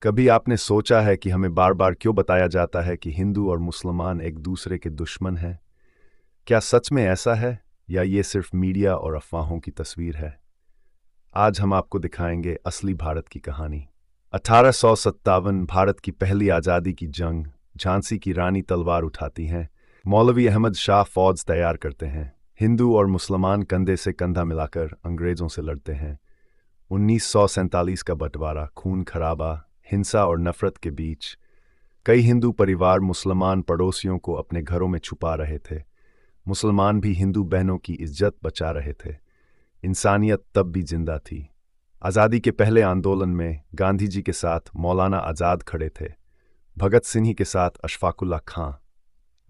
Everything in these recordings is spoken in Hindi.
कभी आपने सोचा है कि हमें बार बार क्यों बताया जाता है कि हिंदू और मुसलमान एक दूसरे के दुश्मन हैं? क्या सच में ऐसा है या ये सिर्फ मीडिया और अफवाहों की तस्वीर है? आज हम आपको दिखाएंगे असली भारत की कहानी। 1857 भारत की पहली आज़ादी की जंग। झांसी की रानी तलवार उठाती हैं। मौलवी अहमद शाह फौज तैयार करते हैं। हिंदू और मुसलमान कंधे से कंधा मिलाकर अंग्रेजों से लड़ते हैं। 1947 का बंटवारा, खून खराबा, हिंसा और नफरत के बीच कई हिंदू परिवार मुसलमान पड़ोसियों को अपने घरों में छुपा रहे थे। मुसलमान भी हिंदू बहनों की इज्जत बचा रहे थे। इंसानियत तब भी जिंदा थी। आज़ादी के पहले आंदोलन में गांधी जी के साथ मौलाना आज़ाद खड़े थे, भगत सिंह के साथ अशफाकुल्ला खां।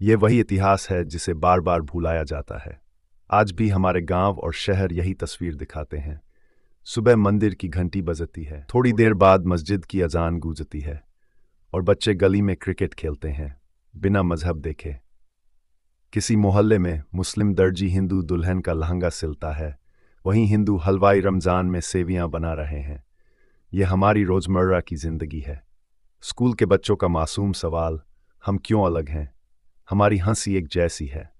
ये वही इतिहास है जिसे बार बार भुलाया जाता है। आज भी हमारे गांव और शहर यही तस्वीर दिखाते हैं। सुबह मंदिर की घंटी बजती है, थोड़ी देर बाद मस्जिद की अजान गूंजती है और बच्चे गली में क्रिकेट खेलते हैं बिना मजहब देखे। किसी मोहल्ले में मुस्लिम दर्जी हिंदू दुल्हन का लहंगा सिलता है, वहीं हिंदू हलवाई रमजान में सेवियां बना रहे हैं। यह हमारी रोजमर्रा की जिंदगी है। स्कूल के बच्चों का मासूम सवाल, हम क्यों अलग हैं? हमारी हंसी एक जैसी है।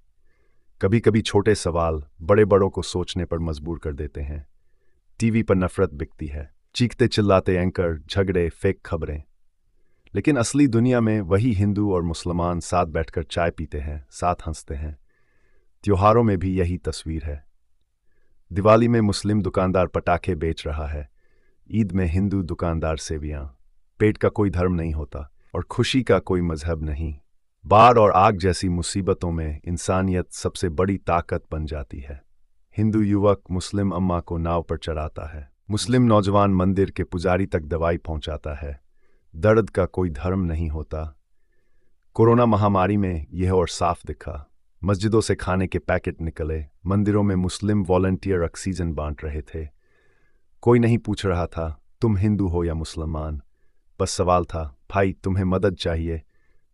कभी कभी छोटे सवाल बड़े बड़ों को सोचने पर मजबूर कर देते हैं। टीवी पर नफरत बिकती है, चीखते चिल्लाते एंकर, झगड़े, फेक खबरें। लेकिन असली दुनिया में वही हिंदू और मुसलमान साथ बैठकर चाय पीते हैं, साथ हंसते हैं। त्योहारों में भी यही तस्वीर है। दिवाली में मुस्लिम दुकानदार पटाखे बेच रहा है, ईद में हिंदू दुकानदार सेवियां। पेट का कोई धर्म नहीं होता और खुशी का कोई मजहब नहीं। बाढ़ और आग जैसी मुसीबतों में इंसानियत सबसे बड़ी ताकत बन जाती है। हिंदू युवक मुस्लिम अम्मा को नाव पर चढ़ाता है, मुस्लिम नौजवान मंदिर के पुजारी तक दवाई पहुंचाता है। दर्द का कोई धर्म नहीं होता। कोरोना महामारी में यह और साफ दिखा। मस्जिदों से खाने के पैकेट निकले, मंदिरों में मुस्लिम वॉलंटियर ऑक्सीजन बांट रहे थे। कोई नहीं पूछ रहा था तुम हिंदू हो या मुसलमान, बस सवाल था, भाई तुम्हें मदद चाहिए?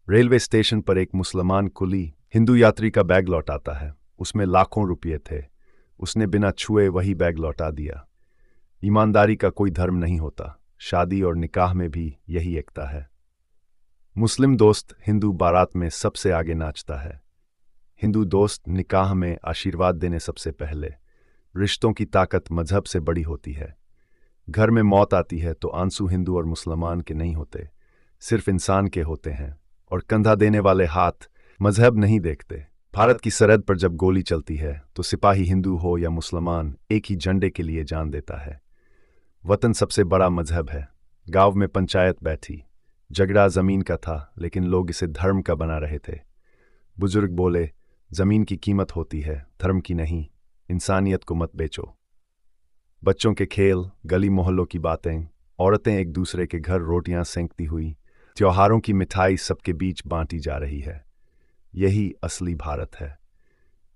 रेलवे स्टेशन पर एक मुसलमान कुली हिंदू यात्री का बैग लौटाता है, उसमें लाखों रुपये थे। उसने बिना छुए वही बैग लौटा दिया। ईमानदारी का कोई धर्म नहीं होता। शादी और निकाह में भी यही एकता है। मुस्लिम दोस्त हिंदू बारात में सबसे आगे नाचता है। हिंदू दोस्त निकाह में आशीर्वाद देने सबसे पहले। रिश्तों की ताकत मजहब से बड़ी होती है। घर में मौत आती है तो आंसू हिंदू और मुसलमान के नहीं होते, सिर्फ इंसान के होते हैं। और कंधा देने वाले हाथ मजहब नहीं देखते। भारत की सरहद पर जब गोली चलती है तो सिपाही हिंदू हो या मुसलमान एक ही झंडे के लिए जान देता है। वतन सबसे बड़ा मजहब है। गांव में पंचायत बैठी, झगड़ा जमीन का था लेकिन लोग इसे धर्म का बना रहे थे। बुजुर्ग बोले, जमीन की कीमत होती है, धर्म की नहीं। इंसानियत को मत बेचो। बच्चों के खेल, गली मोहल्लों की बातें, औरतें एक दूसरे के घर रोटियां सेंकती हुई, त्योहारों की मिठाई सबके बीच बांटी जा रही है। यही असली भारत है।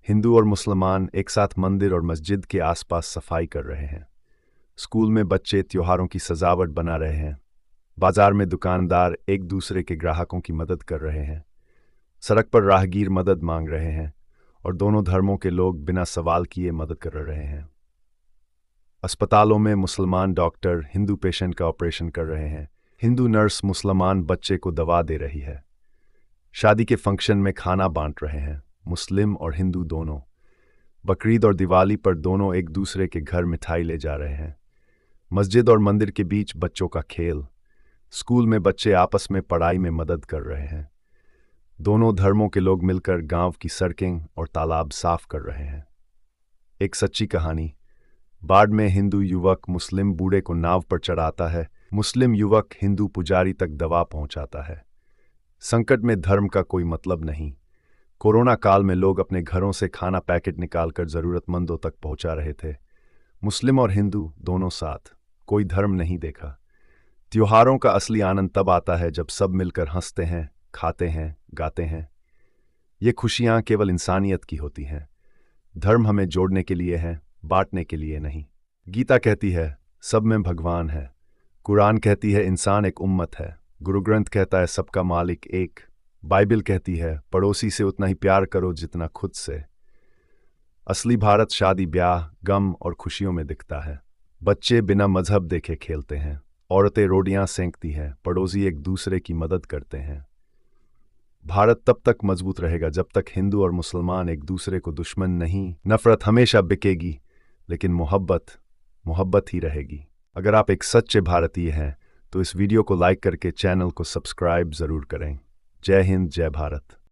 हिंदू और मुसलमान एक साथ मंदिर और मस्जिद के आसपास सफाई कर रहे हैं। स्कूल में बच्चे त्योहारों की सजावट बना रहे हैं। बाजार में दुकानदार एक दूसरे के ग्राहकों की मदद कर रहे हैं। सड़क पर राहगीर मदद मांग रहे हैं और दोनों धर्मों के लोग बिना सवाल किए मदद कर रहे हैं। अस्पतालों में मुसलमान डॉक्टर हिंदू पेशेंट का ऑपरेशन कर रहे हैं। हिंदू नर्स मुसलमान बच्चे को दवा दे रही है। शादी के फंक्शन में खाना बांट रहे हैं, मुस्लिम और हिंदू दोनों। बकरीद और दिवाली पर दोनों एक दूसरे के घर मिठाई ले जा रहे हैं। मस्जिद और मंदिर के बीच बच्चों का खेल। स्कूल में बच्चे आपस में पढ़ाई में मदद कर रहे हैं। दोनों धर्मों के लोग मिलकर गांव की सड़कें और तालाब साफ कर रहे हैं। एक सच्ची कहानी। बाढ़ में हिंदू युवक मुस्लिम बूढ़े को नाव पर चढ़ाता है, मुस्लिम युवक हिंदू पुजारी तक दवा पहुंचाता है। संकट में धर्म का कोई मतलब नहीं। कोरोना काल में लोग अपने घरों से खाना पैकेट निकालकर जरूरतमंदों तक पहुंचा रहे थे। मुस्लिम और हिंदू दोनों साथ, कोई धर्म नहीं देखा। त्योहारों का असली आनंद तब आता है जब सब मिलकर हंसते हैं, खाते हैं, गाते हैं। ये खुशियां केवल इंसानियत की होती हैं। धर्म हमें जोड़ने के लिए है, बांटने के लिए नहीं। गीता कहती है सब में भगवान है। कुरान कहती है इंसान एक उम्मत है। गुरु ग्रंथ कहता है सबका मालिक एक। बाइबिल कहती है पड़ोसी से उतना ही प्यार करो जितना खुद से। असली भारत शादी, ब्याह, गम और खुशियों में दिखता है। बच्चे बिना मजहब देखे खेलते हैं, औरतें रोटियां सेंकती हैं, पड़ोसी एक दूसरे की मदद करते हैं। भारत तब तक मजबूत रहेगा जब तक हिंदू और मुसलमान एक दूसरे को दुश्मन नहीं। नफरत हमेशा बिकेगी, लेकिन मोहब्बत मोहब्बत ही रहेगी। अगर आप एक सच्चे भारतीय हैं तो इस वीडियो को लाइक करके चैनल को सब्सक्राइब ज़रूर करें। जय हिंद, जय भारत।